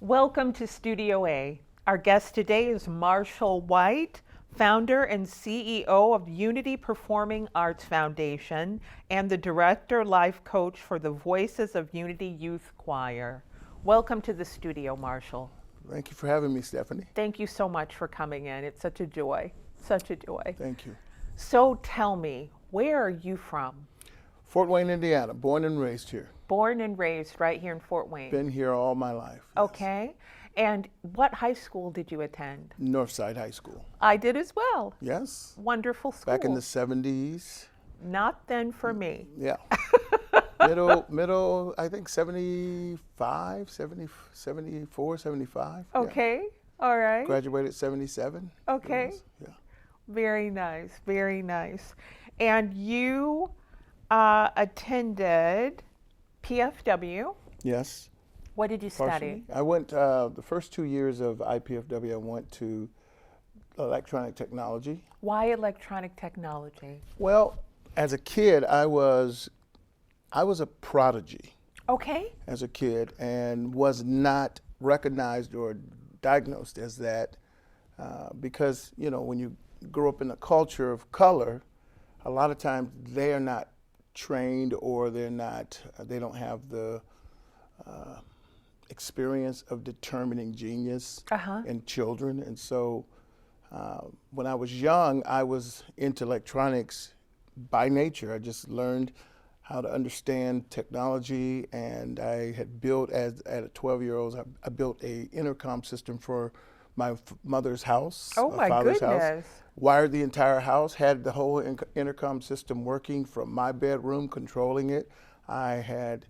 Welcome to Studio A. Our guest today is Marshall White, founder and CEO of Unity Performing Arts Foundation and the director life coach for the Voices of Unity Youth Choir. Welcome to the studio, Marshall. Thank you for having me, Stepheny. Thank you so much for coming in. It's such a joy. Such a joy. Thank you. So tell me, where are you from? Fort Wayne, Indiana, born and raised here. Born and raised right here in Fort Wayne. Been here all my life. Yes. Okay. And what high school did you attend? Northside High School. I did as well. Yes. Wonderful school. Back in the 70s. Not then for me. Yeah. middle, I think 75, 70, 74, 75. Okay. Yeah. All right. Graduated 77. Okay. Yeah. Very nice. Very nice. And you attended PFW. Yes. What did you study? Partially. I went, the first 2 years of IPFW, I went to electronic technology. Why electronic technology? Well, as a kid, I was a prodigy. Okay. As a kid, and was not recognized or diagnosed as that because, you know, when you grow up in a culture of color, a lot of times they are not trained or they don't have the experience of determining genius in children. And so when I was young, I was into electronics by nature. I just learned how to understand technology, and I had built, at a 12-year-old, I built a intercom system for my mother's house, Oh my father's goodness. house. Wired the entire house, had the whole intercom system working from my bedroom, controlling it. I had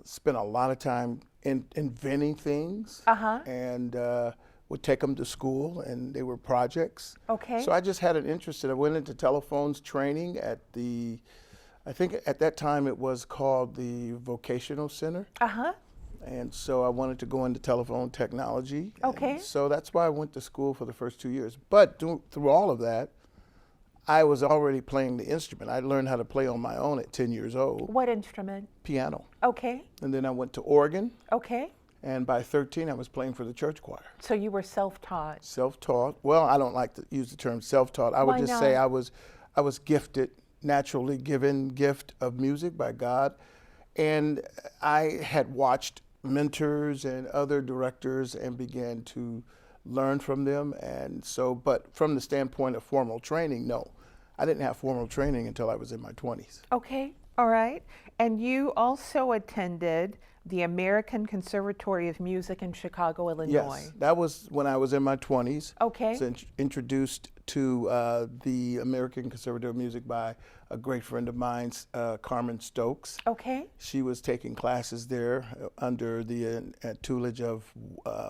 spent a lot of time inventing things, and would take them to school, and they were projects. Okay. So I just had an interest in it. I went into telephones training at I think at that time it was called the Vocational Center. And so I wanted to go into telephone technology. Okay. And so that's why I went to school for the first 2 years. But through all of that, I was already playing the instrument. I learned how to play on my own at 10 years old. What instrument? Piano. Okay. And then I went to Oregon. Okay. And by 13, I was playing for the church choir. So you were self-taught. Self-taught. Well, I don't like to use the term self-taught. I would Why just not? say I was gifted, naturally given gift of music by God. And I had watched mentors and other directors and began to learn from them. And so, but from the standpoint of formal training, no. I didn't have formal training until I was in my 20s. Okay. All right. And you also attended the American Conservatory of Music in Chicago, Illinois. Yes, that was when I was in my 20s. Okay. I was introduced to the American Conservatory of Music by a great friend of mine, Carmen Stokes. Okay. She was taking classes there under the tutelage of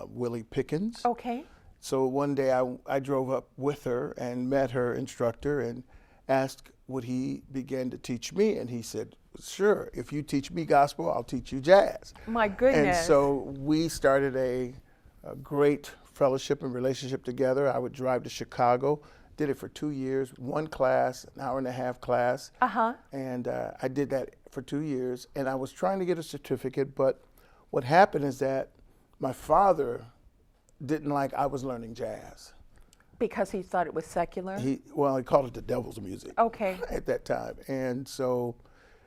Willie Pickens. Okay. So one day I drove up with her and met her instructor and asked would he begin to teach me, and he said, sure, if you teach me gospel, I'll teach you jazz. My goodness. And so we started a great fellowship and relationship together. I would drive to Chicago, did it for 2 years, one class, an hour-and-a-half class. And I did that for 2 years, and I was trying to get a certificate, but what happened is that my father didn't like I was learning jazz. Because he thought it was secular? He called it the devil's music. Okay. At that time. And so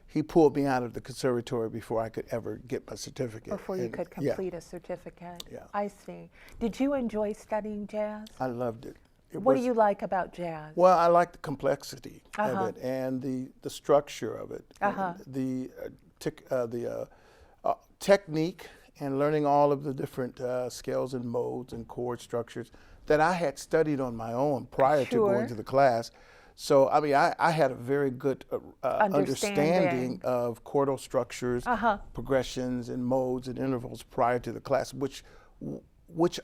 he pulled me out of the conservatory before I could ever get my certificate. Before you could complete a certificate? Yeah. I see. Did you enjoy studying jazz? I loved it. What do you like about jazz? Well, I like the complexity of it and the structure of it, the technique, and learning all of the different scales and modes and chord structures that I had studied on my own prior to going to the class. So, I mean, I had a very good understanding of chordal structures, progressions, and modes and intervals prior to the class, which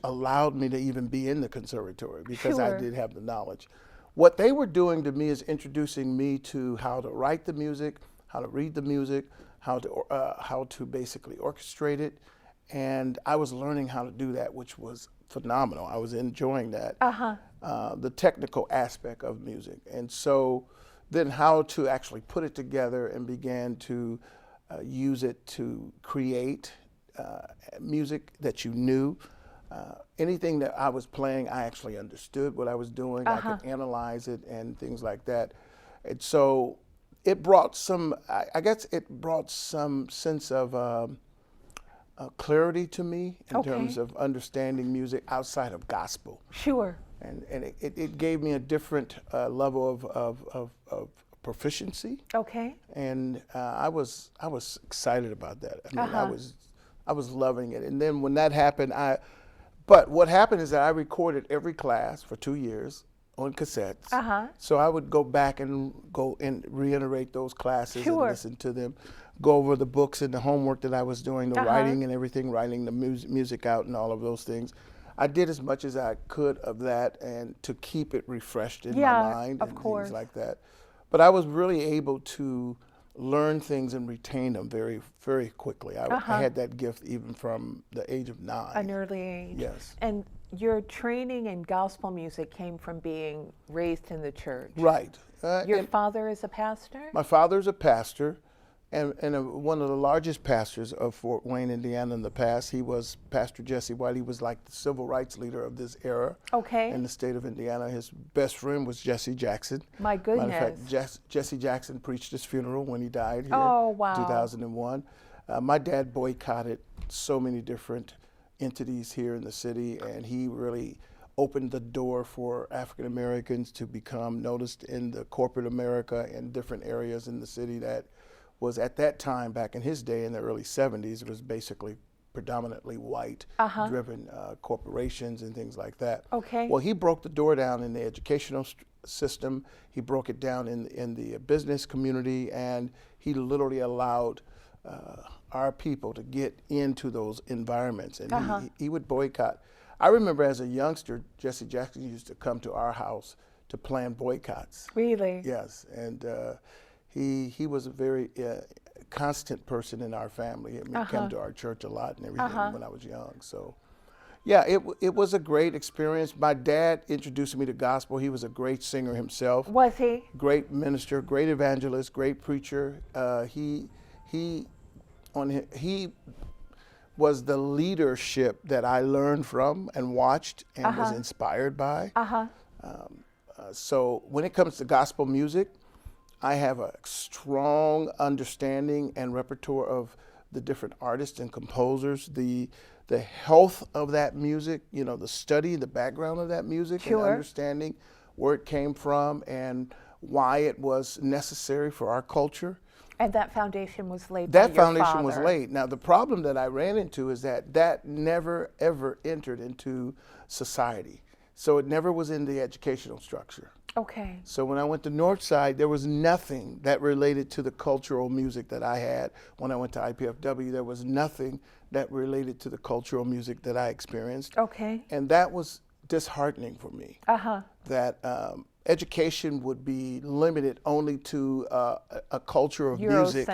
allowed me to even be in the conservatory because I did have the knowledge. What they were doing to me is introducing me to how to write the music, how to read the music, how to basically orchestrate it, and I was learning how to do that, which was phenomenal. I was enjoying that, the technical aspect of music. And so then how to actually put it together and began to use it to create music that you knew. Anything that I was playing, I actually understood what I was doing. I could analyze it and things like that. And so it brought some, I guess it brought some sense of clarity to me in terms of understanding music outside of gospel. Sure. And it gave me a different level of proficiency. Okay. And I was excited about that. I mean, I was loving it. And then when that happened, but what happened is that I recorded every class for 2 years on cassettes. So I would go back and go and reiterate those classes and listen to them, go over the books and the homework that I was doing, the writing and everything, writing the music out and all of those things. I did as much as I could of that and to keep it refreshed in my mind and things like that. But I was really able to learn things and retain them very, very quickly. I had that gift even from the age of 9. An early age. Yes. And your training in gospel music came from being raised in the church. Right. Your father is a pastor? My father's a pastor, and one of the largest pastors of Fort Wayne, Indiana in the past. He was Pastor Jesse White. He was like the civil rights leader of this era in the state of Indiana. His best friend was Jesse Jackson. My goodness. Matter of fact, Jesse Jackson preached his funeral when he died here in 2001. My dad boycotted so many different entities here in the city, and he really opened the door for African Americans to become noticed in the corporate America and different areas in the city that was at that time, back in his day in the early 70s, it was basically predominantly white driven corporations and things like that. Well, he broke the door down in the educational system. He broke it down in the business community, and he literally allowed our people to get into those environments, and he would boycott. I remember as a youngster, Jesse Jackson used to come to our house to plan boycotts. Really? Yes, and he was a very constant person in our family. He came to our church a lot and everything when I was young. So, yeah, it was a great experience. My dad introduced me to gospel. He was a great singer himself. Was he? Great minister, great evangelist, great preacher. He was the leadership that I learned from and watched and was inspired by. So when it comes to gospel music, I have a strong understanding and repertoire of the different artists and composers, the health of that music, you know, the study, the background of that music, and understanding where it came from and why it was necessary for our culture. And that foundation was laid by your father. That foundation was laid. Now, the problem that I ran into is that never, ever entered into society. So it never was in the educational structure. Okay. So when I went to Northside, there was nothing that related to the cultural music that I had. When I went to IPFW, there was nothing that related to the cultural music that I experienced. Okay. And that was disheartening for me. That education would be limited only to a culture of music.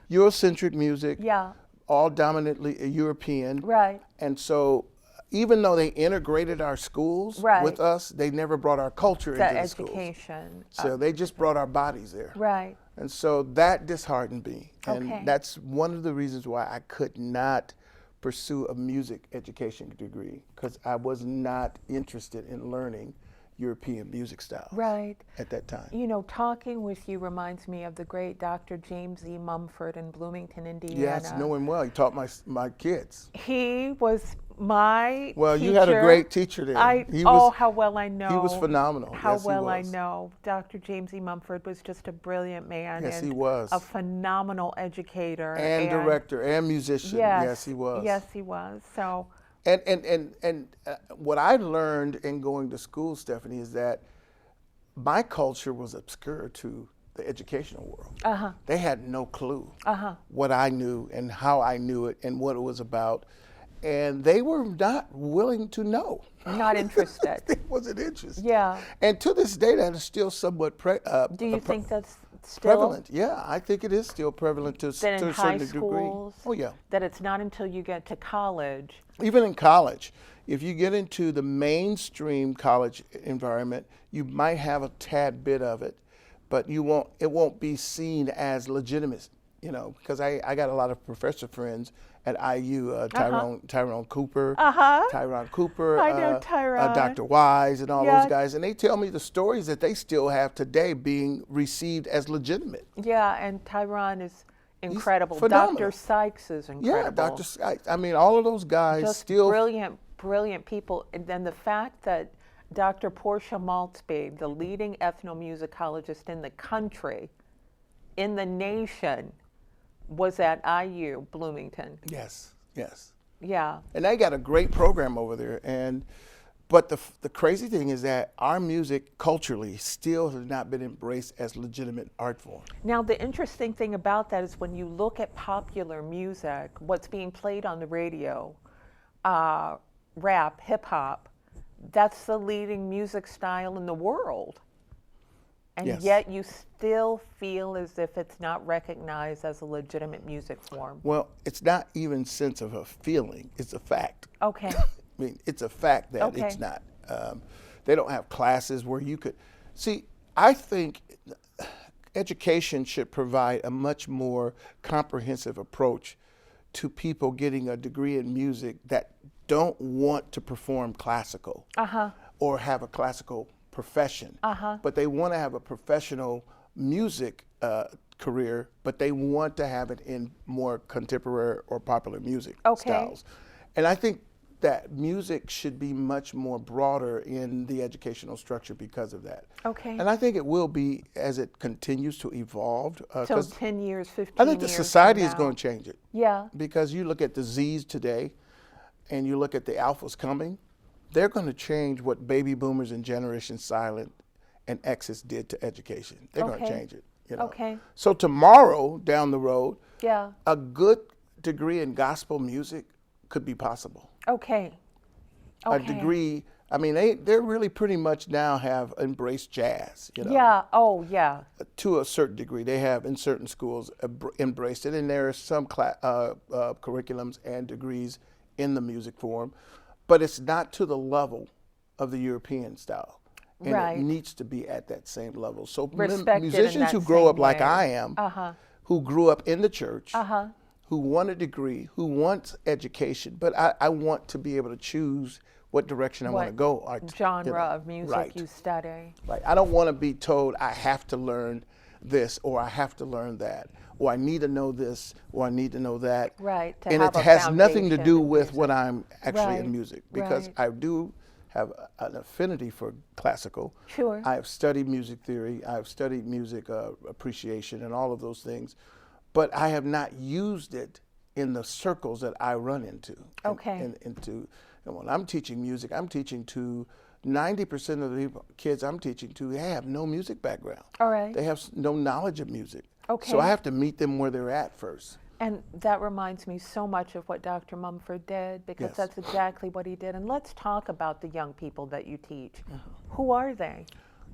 Eurocentric music. Yeah. All dominantly European. Right. And so even though they integrated our schools with us, they never brought our culture into the schools. Education. So they just brought our bodies there. Right. And so that disheartened me. And that's one of the reasons why I could not pursue a music education degree, because I was not interested in learning European music styles at that time. You know, talking with you reminds me of the great Dr. James E. Mumford in Bloomington, Indiana. Yes, know him well. He taught my kids. He was my teacher. You had a great teacher there. How well I know. He was phenomenal. How well I know. Dr. James E. Mumford was just a brilliant man. Yes, and he was. A phenomenal educator. And director and musician. Yes, he was. Yes, he was. So. And what I learned in going to school, Stepheny, is that my culture was obscure to the educational world. They had no clue what I knew and how I knew it and what it was about. And they were not willing to know. Not interested. They wasn't interested. Yeah. And to this day, that is still somewhat Do you think that's still prevalent? Yeah, I think it is still prevalent to a certain degree. Oh yeah. That it's not until you get to college. Even in college, if you get into the mainstream college environment, you might have a tad bit of it, but it won't be seen as legitimate you know, because I got a lot of professor friends at IU, Tyrone Cooper, Tyron Cooper, I know Tyron. Dr. Wise, and all Yeah. those guys, and they tell me the stories that they still have today being received as legitimate. Yeah, and Tyron is incredible. phenomenal. Dr. Sykes is incredible. Yeah, Dr. Sykes. I mean, all of those guys Just still. brilliant people. And then the fact that Dr. Portia Maltzby, the leading ethnomusicologist in the country, in the nation, was at IU Bloomington. Yes, yes. Yeah. And they got a great program over there. But the crazy thing is that our music culturally still has not been embraced as legitimate art form. Now, the interesting thing about that is when you look at popular music, what's being played on the radio, rap, hip hop, that's the leading music style in the world. And Yes. yet you still feel as if it's not recognized as a legitimate music form. Well, it's not even sense of a feeling, it's a fact. Okay. I mean, it's a fact that Okay. it's not. They don't have classes where you could. See, I think education should provide a much more comprehensive approach to people getting a degree in music that don't want to perform classical or have a classical profession, but they want to have a professional music career, but they want to have it in more contemporary or popular music styles. And I think that music should be much more broader in the educational structure because of that. Okay. And I think it will be as it continues to evolve. So 10 years, 15 years. I think the society from is now. going to change it. Yeah. Because you look at the Z's today and you look at the alphas coming, they're going to change what baby boomers and Generation Silent and X's did to education. They're going to change it. You know? Okay. So tomorrow, down the road, Yeah. a good degree in gospel music could be possible. Okay. A degree, I mean, they really pretty much now have embraced jazz, you know. Yeah. Oh, yeah. To a certain degree. They have in certain schools embraced it, and there are some curriculums and degrees in the music form, but it's not to the level of the European style. And Right. it needs to be at that same level. So Respected in musicians that who grow up same like way. I am, who grew up in the church, who want a degree, who wants education, but I want to be able to choose what direction I want to go. Genre of music right. you study. Right. I don't want to be told I have to learn this or I have to learn that or I need to know this or I need to know that. Right. To And have it a has nothing to foundation do in with music. what I'm actually Right. in music because Right. I do have an affinity for classical. Sure. I have studied music theory. I have studied music appreciation and all of those things, but I have not used it in the circles that I run into. Okay. And when I'm teaching music, I'm teaching to 90% of the kids I'm teaching to, they have no music background. All right. They have no knowledge of music. Okay. So I have to meet them where they're at first. And that reminds me so much of what Dr. Mumford did because Yes. that's exactly what he did. And let's talk about the young people that you teach. Who are they?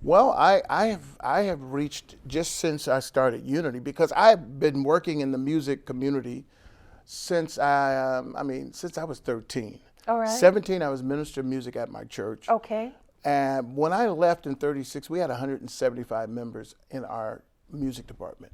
Well, I have reached just since I started Unity because I've been working in the music community since since I was 13. All right. 17, I was minister of music at my church. Okay. And when I left in 36, we had 175 members in our music department.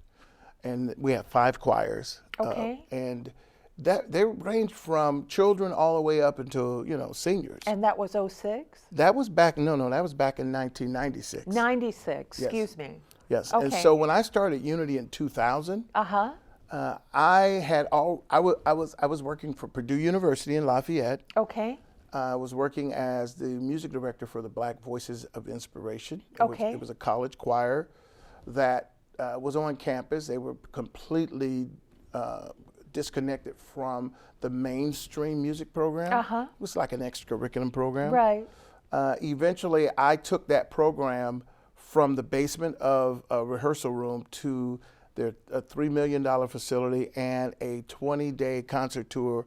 And we had 5 choirs. Okay. And that they ranged from children all the way up until, seniors. And that was 06? That was back in 1996. 96, Yes. excuse me. Yes. Okay. And so when I started Unity in 2000, Uh-huh. I was working for Purdue University in Lafayette. Okay. I was working as the music director for the Black Voices of Inspiration. Okay. It was a college choir that was on campus. They were completely disconnected from the mainstream music program. It was like an extracurriculum program. Right. Eventually, I took that program from the basement of a rehearsal room to their $3 million facility and a 20-day concert tour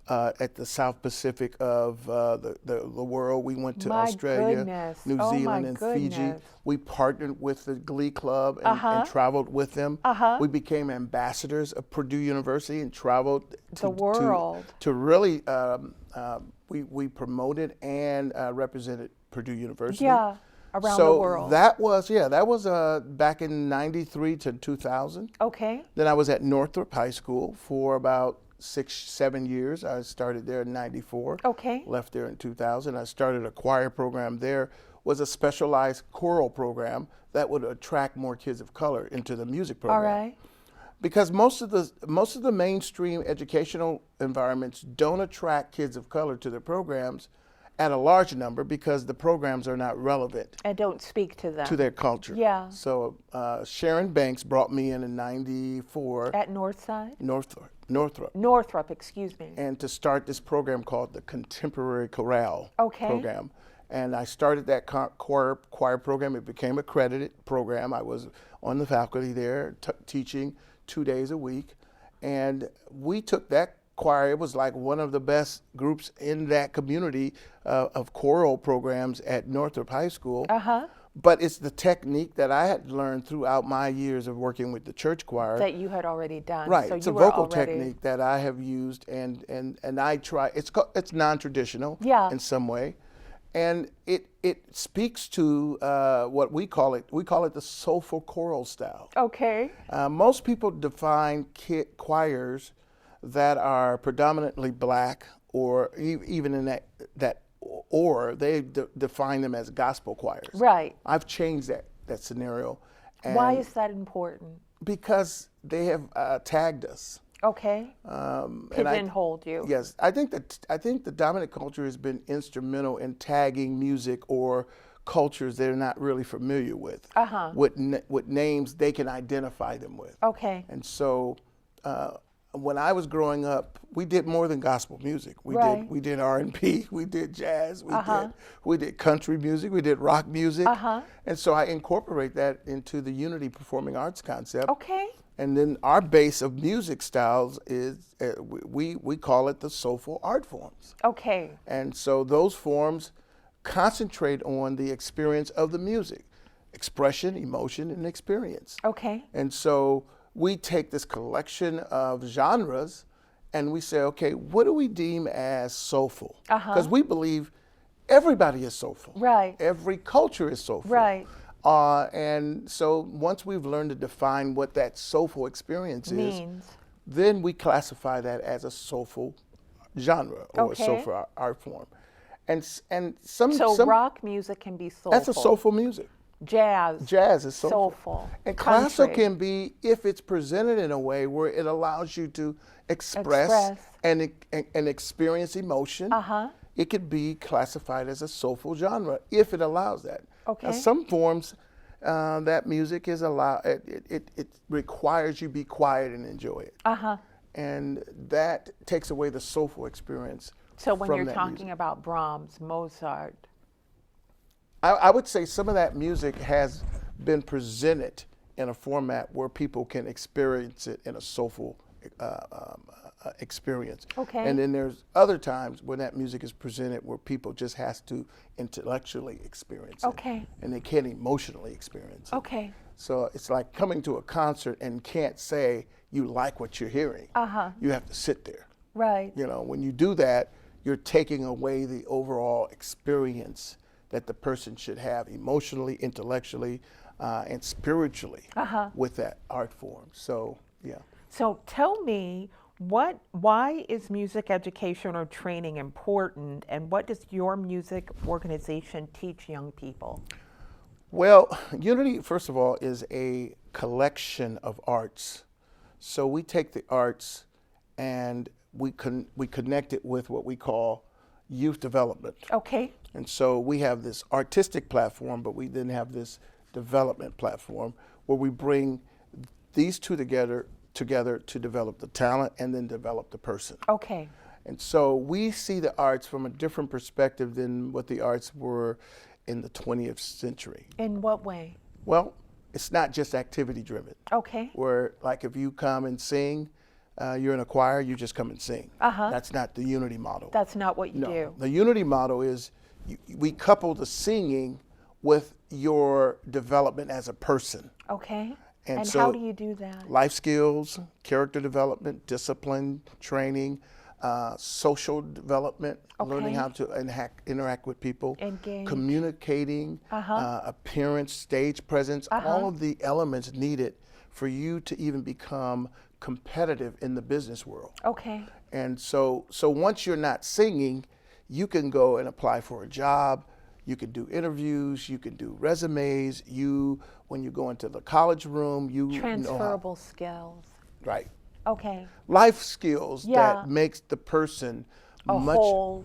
at the South Pacific of the world. We went to My Australia, goodness. New Oh, my Zealand, and Fiji. goodness. We partnered with the Glee Club and traveled with them. We became ambassadors of Purdue University and traveled The world. to really, we promoted and represented Purdue University. Yeah. around the world? That was back in '93 to 2000. Okay. Then I was at Northrop High School for about 6-7 years. I started there in '94. Okay. Left there in 2000. I started a choir program there. Was a specialized choral program that would attract more kids of color into the music program. All right. Because most of the mainstream educational environments don't attract kids of color to their programs at a large number because the programs are not relevant And don't speak to them. to their culture. Yeah. So Sharon Banks brought me in '94. At Northside? Northrop, excuse me. and to start this program called the Contemporary Chorale Okay. program. And I started that choir program. It became an accredited program. I was on the faculty there teaching 2 days a week. And we took that choir. It was like one of the best groups in that community of choral programs at Northrop High School. Uh-huh. But it's the technique that I had learned throughout my years of working with the church choir. That you had already done. Right, So it's you a were vocal already... technique that I have used, and I try. It's non-traditional Yeah. in some way, and it speaks to what we call it. We call it the soulful choral style. Okay. Most people define choirs that are predominantly black, or even in that, or they define them as gospel choirs. Right. I've changed that scenario. Why and is that important? because they have tagged us. Okay. Pigeonholed you. Yes, I think the dominant culture has been instrumental in tagging music or cultures they're not really familiar with. Uh-huh. With names they can identify them with. Okay. And so, when I was growing up, we did more than gospel music. Right. We did R&B, we did jazz, Uh-huh. we did country music, we did rock music. Uh-huh. And so I incorporate that into the Unity Performing Arts concept. Okay. And then our base of music styles is, we call it the soulful art forms. Okay. And so those forms concentrate on the experience of the music, expression, emotion, and experience. Okay. And so we take this collection of genres and we say, okay, what do we deem as soulful? Because we believe everybody is soulful. Right. Every culture is soulful. Right. And so once we've learned to define what that soulful experience Means. is, then we classify that as a soulful genre or Okay. a soulful art form. And some Rock music can be soulful. that's a soulful music. Jazz. Jazz is soulful. Soulful. And classical Country. can be if it's presented in a way where it allows you to express. And experience emotion. Uh-huh. It could be classified as a soulful genre if it allows that. Okay. Now, some forms that music is it requires you be quiet and enjoy it. Uh-huh. And that takes away the soulful experience. So when from you're that talking music. about Brahms, Mozart. I would say some of that music has been presented in a format where people can experience it in a soulful experience. Okay. And then there's other times when that music is presented where people just has to intellectually experience it. Okay. And they can't emotionally experience it. Okay. So it's like coming to a concert and can't say you like what you're hearing. Uh-huh. You have to sit there. Right. You know, when you do that, you're taking away the overall experience that the person should have emotionally, intellectually, and spiritually with that art form. So, yeah. So tell me, why is music education or training important, and what does your music organization teach young people? Well, Unity, first of all, is a collection of arts. So we take the arts and we connect it with what we call youth development. Okay. And so we have this artistic platform, but we then have this development platform where we bring these two together to develop the talent and then develop the person. Okay. And so we see the arts from a different perspective than what the arts were in the 20th century. In what way? Well, it's not just activity driven. Okay. Where like if you come and sing, you're in a choir, you just come and sing. Uh-huh. That's not the Unity model. That's not what you do. The Unity model is we couple the singing with your development as a person. Okay. And And so how do you do that? Life skills, character development, discipline, training, social development, learning Okay. how to interact with people, Engage. communicating, appearance, stage presence, all of the elements needed for you to even become competitive in the business world. Okay. And so once you're not singing, you can go and apply for a job. You can do interviews. You can do resumes. When you go into the college room, you know how, Transferable skills. right. Okay. Life skills Yeah. that makes the person A much whole.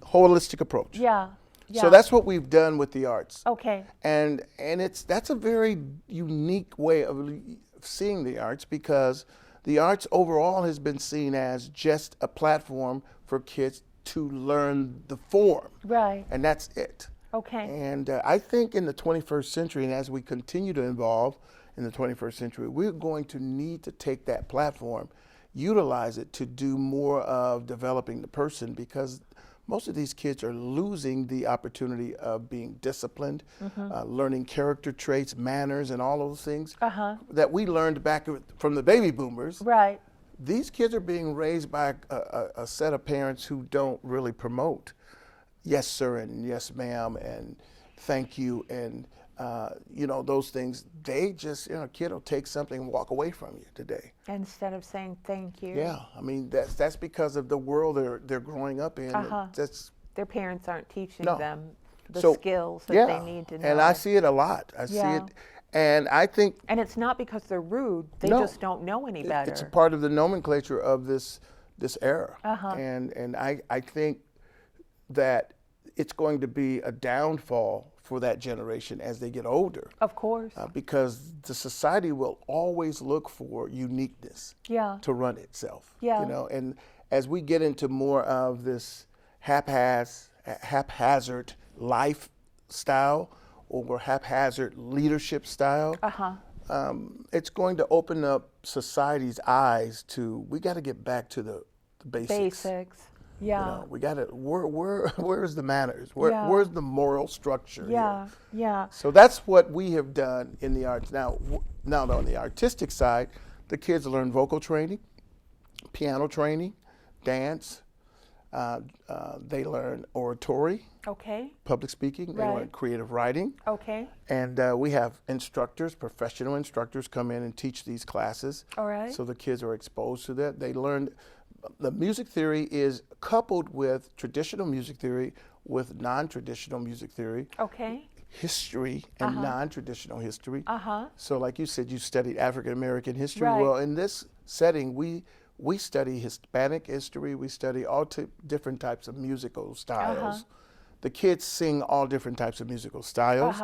holistic approach. Yeah. Yeah. So that's what we've done with the arts. Okay. And that's a very unique way of seeing the arts, because the arts overall has been seen as just a platform for kids to learn the form. Right. And that's it. Okay. And I think in the 21st century, and as we continue to evolve in the 21st century, we're going to need to take that platform, utilize it to do more of developing the person, because most of these kids are losing the opportunity of being disciplined, learning character traits, manners, and all those things that we learned back from the baby boomers. Right. These kids are being raised by a set of parents who don't really promote yes, sir, and yes, ma'am, and thank you, and those things. They just, a kid will take something and walk away from you today. Instead of saying thank you. Yeah, I mean that's because of the world they're growing up in. That's their parents aren't teaching No. them the So, skills that they need to know. and I see it a lot. I see it, and I think And it's not because they're rude; they No. just don't know any better. it's a part of the nomenclature of this era. And I think that it's going to be a downfall for that generation as they get older, Of course. because the society will always look for uniqueness Yeah. to run itself. Yeah. And as we get into more of this haphazard lifestyle or haphazard leadership style, it's going to open up society's eyes to, we got to get back to the basics. Yeah. We got to, where's the manners? Yeah. Where's the moral structure Yeah. here? Yeah. So that's what we have done in the arts. Now on the artistic side, the kids learn vocal training, piano training, dance. They learn oratory, Okay. public speaking. They Right. learn creative writing. Okay. And we have instructors, professional instructors come in and teach these classes. All right. So the kids are exposed to that. They learn, the music theory is coupled with traditional music theory with non-traditional music theory, Okay. history and non-traditional history. Uh-huh. So like you said, you studied African American history. Right. Well, in this setting, we study Hispanic history. We study all different types of musical styles. The kids sing all different types of musical styles.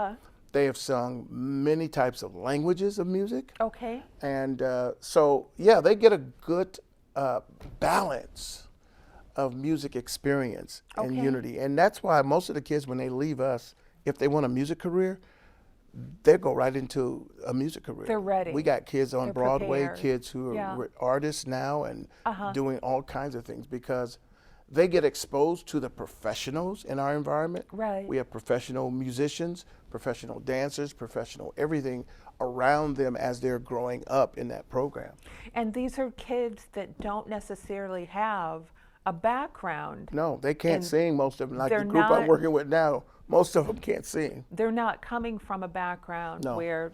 They have sung many types of languages of music. Okay. And so, yeah, they get a good balance of music experience and Okay. unity. And that's why most of the kids, when they leave us, if they want a music career, they go right into a music career. They're ready. We got kids on They're Broadway, prepared. kids who are Yeah. artists now and doing all kinds of things because they get exposed to the professionals in our environment. Right. We have professional musicians, professional dancers, professional everything around them as they're growing up in that program. And these are kids that don't necessarily have a background. No, they can't And sing, most of them. Like they're the group I'm not- working with now, most of them can't sing. They're not coming from a background No. where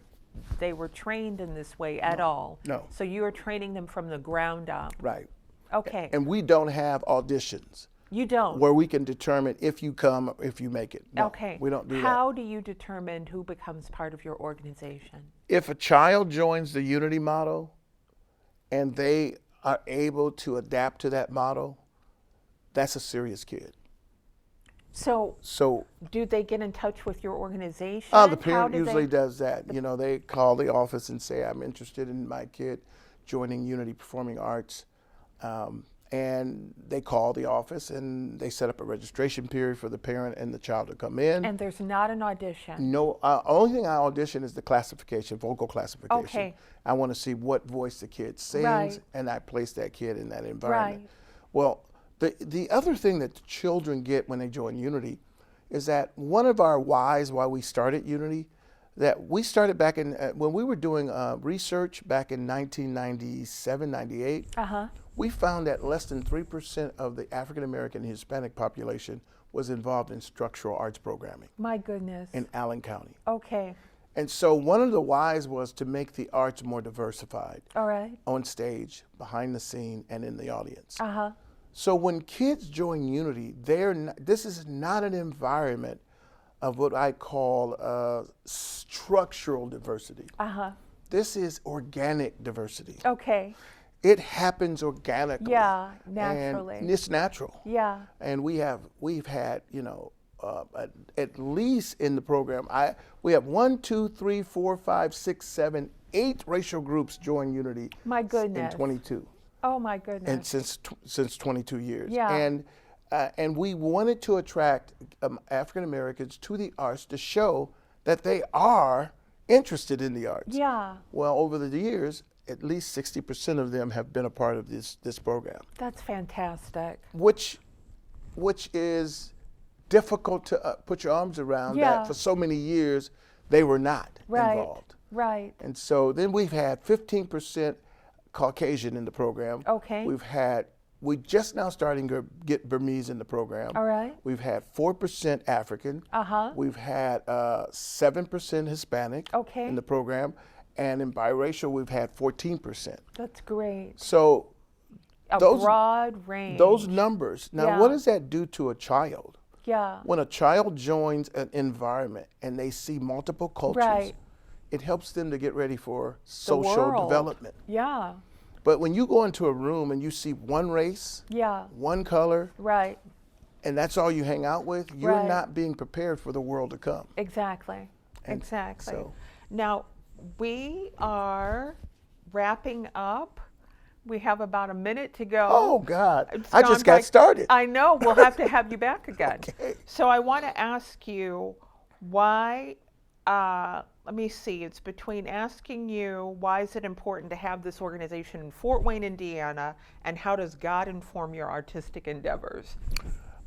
they were trained in this way at all. No. So you are training them from the ground up. Right. Okay. And we don't have auditions You don't. where we can determine if you come, or if you make it. No, Okay. we don't do that. How do you determine who becomes part of your organization? If a child joins the Unity model and they are able to adapt to that model, that's a serious kid. So So do they get in touch with your organization? the How parent do usually they, does that. You know, they call the office and say, I'm interested in my kid joining Unity Performing Arts. And they call the office and they set up a registration period for the parent and the child to come in. And there's not an audition. No, only thing I audition is the classification, vocal classification. Okay. I want to see what voice the kid sings, Right. and I place that kid in that environment. Right. Well, the other thing that the children get when they join Unity is that one of our whys why we started Unity, that we started back in, when we were doing research back in 1997, 98, we found that less than 3% of the African American and Hispanic population was involved in structural arts programming. My goodness. In Allen County. Okay. And so one of the whys was to make the arts more diversified. All right. On stage, behind the scene, and in the audience. Uh-huh. So when kids join Unity, this is not an environment of what I call structural diversity. Uh-huh. This is organic diversity. Okay. It happens organically. Yeah, naturally. And it's natural. Yeah. And we've had, you know, at least in the program, we have 1, 2, 3, 4, 5, 6, 7, 8 racial groups join Unity. My goodness. In 22. Oh my goodness. And since 22 years. Yeah. And we wanted to attract African Americans to the arts to show that they are interested in the arts. Yeah. Well, over the years, at least 60% of them have been a part of this program. That's fantastic. Which is difficult to put your arms around. Yeah. That for so many years they were not involved. Right. And so then we've had 15% Caucasian in the program. Okay. We just now starting to get Burmese in the program. All right. We've had 4% African. We've had 7% Hispanic in the program. And in biracial, we've had 14%. That's great. So a broad range. Those numbers. Now, what does that do to a child? Yeah. When a child joins an environment and they see multiple cultures, it helps them to get ready for social development. Yeah. But when you go into a room and you see one race, one color, and that's all you hang out with, you're not being prepared for the world to come. Exactly. Exactly. So. Now, we are wrapping up. We have about a minute to go. Oh, God. I just got started. I know. We'll have to have you back again. Okay. So I want to ask you why, let me see, it's between asking you why is it important to have this organization in Fort Wayne, Indiana, and how does God inform your artistic endeavors?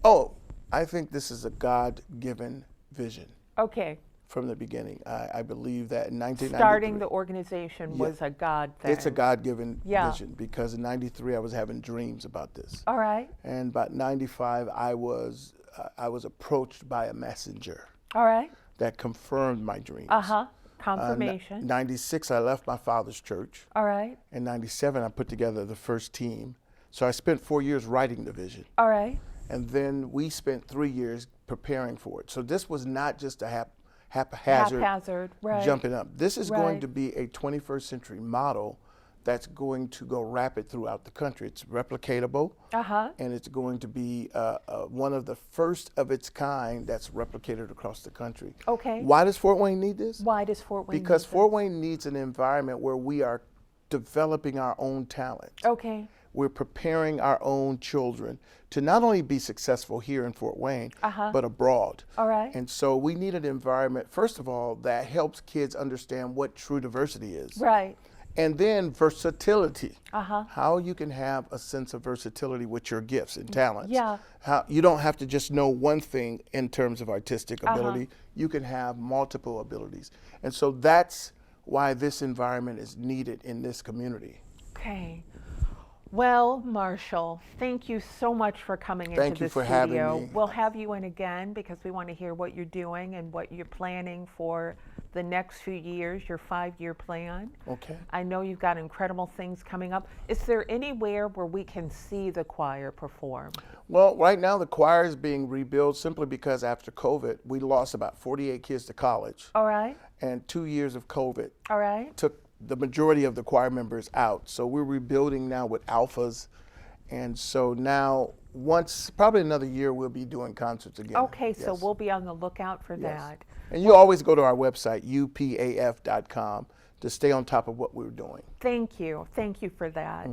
Oh, I think this is a God-given vision. Okay. From the beginning. I believe that in 1993. Starting the organization was a God thing. It's a God-given vision because in 93 I was having dreams about this. All right. And about 95 I was approached by a messenger. All right. That confirmed my dreams. Confirmation. 96 I left my father's church. All right. In 97 I put together the first team. So I spent 4 years writing the vision. All right. And then we spent 3 years preparing for it. So this was not just a haphazard jumping up. This is going to be a 21st century model that's going to go rapid throughout the country. It's replicatable, and it's going to be one of the first of its kind that's replicated across the country. Okay. Why does Fort Wayne need this? Why does Fort Wayne Because need Fort Wayne needs an environment where we are developing our own talent. Okay. We're preparing our own children to not only be successful here in Fort Wayne, but abroad. All right. And so we need an environment, first of all, that helps kids understand what true diversity is. Right. And then versatility. How you can have a sense of versatility with your gifts and talents. Yeah. How you don't have to just know one thing in terms of artistic ability. You can have multiple abilities. And so that's why this environment is needed in this community. Okay. Well, Marshall, thank you so much for coming into the studio. Thank you for having me. We'll have you in again because we want to hear what you're doing and what you're planning for the next few years, your 5-year plan. Okay. I know you've got incredible things coming up. Is there anywhere where we can see the choir perform? Well, right now the choir is being rebuilt simply because after COVID, we lost about 48 kids to college. All right. And 2 years of COVID. All right. Took the majority of the choir members out. So we're rebuilding now with alphas. And so now, probably another year, we'll be doing concerts again. Okay, so we'll be on the lookout for that. And you always go to our website, upaf.com, to stay on top of what we're doing. Thank you. Thank you for that.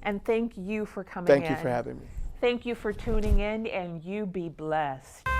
And thank you for coming in. Thank you for having me. Thank you for tuning in, and you be blessed.